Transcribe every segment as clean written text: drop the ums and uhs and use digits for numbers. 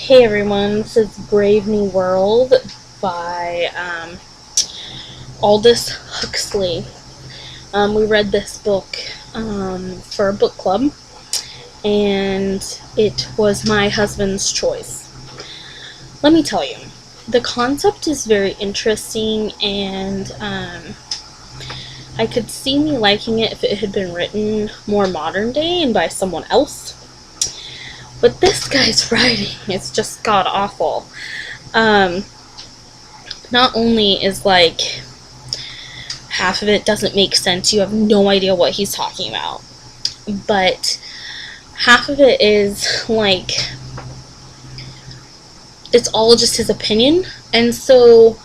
Hey everyone, this is Bravenewworld by Aldous Huxley. We read this book for a book club, and it was my husband's choice. Let me tell you, the concept is very interesting, and I could see me liking it if it had been written more modern day and by someone else. But this guy's writing is just god awful. Not only is half of it doesn't make sense, you have no idea what he's talking about, but half of it is it's all just his opinion, and so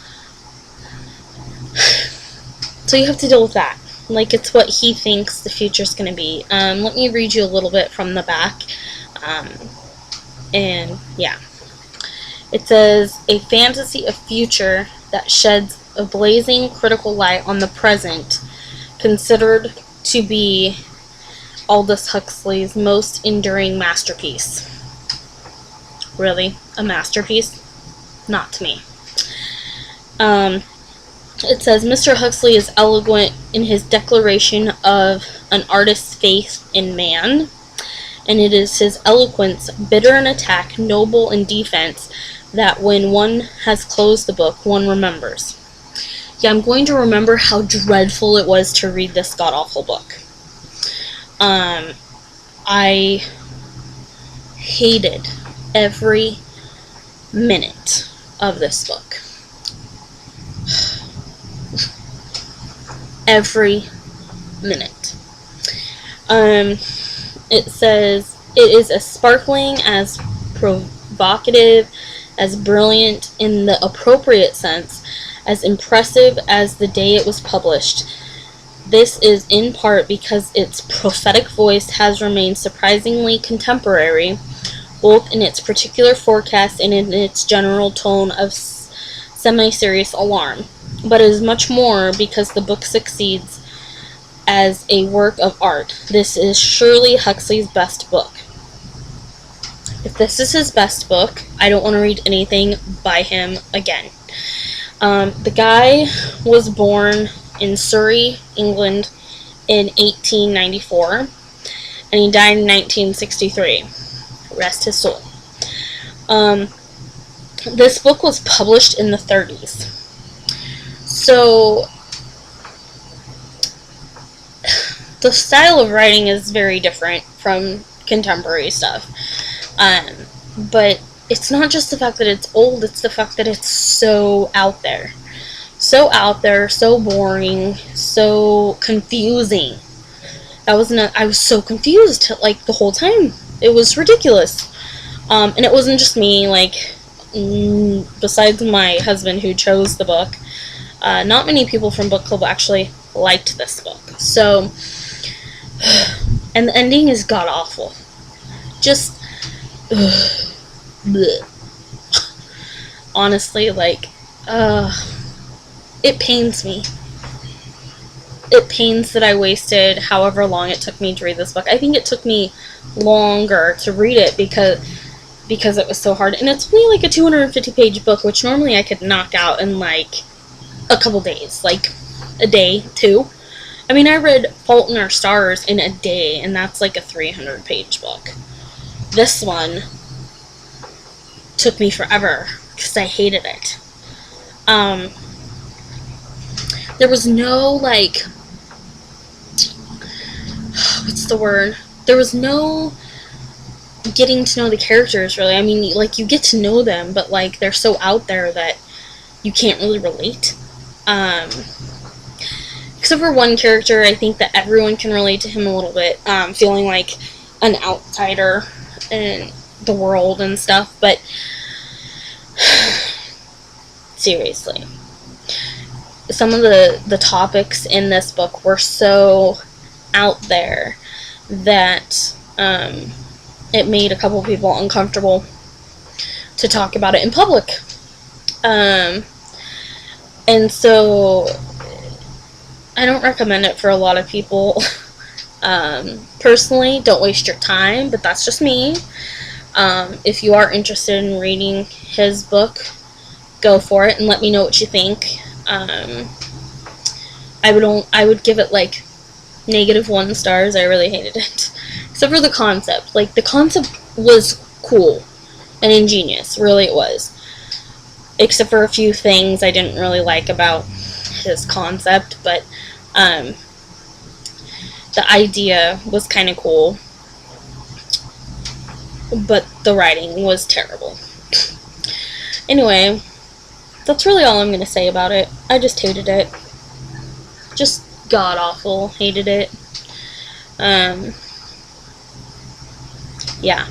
you have to deal with that. It's what he thinks the future's going to be. Let me read you a little bit from the back. And yeah, it says, a fantasy of future that sheds a blazing critical light on the present, considered to be Aldous Huxley's most enduring masterpiece. Really? A masterpiece? Not to me. It says, Mr. Huxley is eloquent in his declaration of an artist's faith in man, and it is his eloquence, bitter in attack, noble in defense, that when one has closed the book, one remembers. Yeah, I'm going to remember how dreadful it was to read this god-awful book. I hated every minute of this book. Every minute. It says, it is as sparkling, as provocative, as brilliant in the appropriate sense, as impressive as the day it was published. This is in part because its prophetic voice has remained surprisingly contemporary, both in its particular forecast and in its general tone of semi-serious alarm. But it is much more because the book succeeds as a work of art. This is surely Huxley's best book. If this is his best book, I don't want to read anything by him again. The guy was born in Surrey, England in 1894, and he died in 1963. Rest his soul. This book was published in the 30s. So the style of writing is very different from contemporary stuff. But it's not just the fact that it's old, it's the fact that it's so out there. So out there, so boring, so confusing. I was so confused, the whole time. It was ridiculous. And it wasn't just me, besides my husband who chose the book, not many people from book club actually liked this book. So, and the ending is god-awful. Just, bleh. Honestly, it pains me. It pains that I wasted however long it took me to read this book. I think it took me longer to read it because it was so hard. And it's only a 250-page book, which normally I could knock out in a couple days, a day, two. I mean, I read Fault in Our Stars in a day, and that's a 300-page book. This one took me forever because I hated it. There was no, what's the word? There was no getting to know the characters, really. I mean, you get to know them, but, they're so out there that you can't really relate. Except for one character, I think that everyone can relate to him a little bit, feeling like an outsider in the world and stuff, but seriously, some of the topics in this book were so out there that it made a couple people uncomfortable to talk about it in public. And so I don't recommend it for a lot of people. Personally, don't waste your time, but that's just me. If you are interested in reading his book, go for it and let me know what you think. I would give it like -1 stars. I really hated it. Except for the concept. Like, the concept was cool and ingenious. Really, it was. Except for a few things I didn't really like about his concept. But, the idea was kind of cool. But the writing was terrible. Anyway, that's really all I'm going to say about it. I just hated it. Just god-awful. Hated it. Yeah.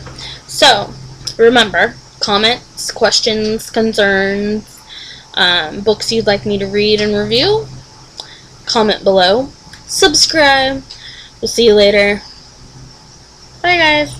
So, remember, comments, questions, concerns, books you'd like me to read and review, comment below. Subscribe. We'll see you later. Bye, guys.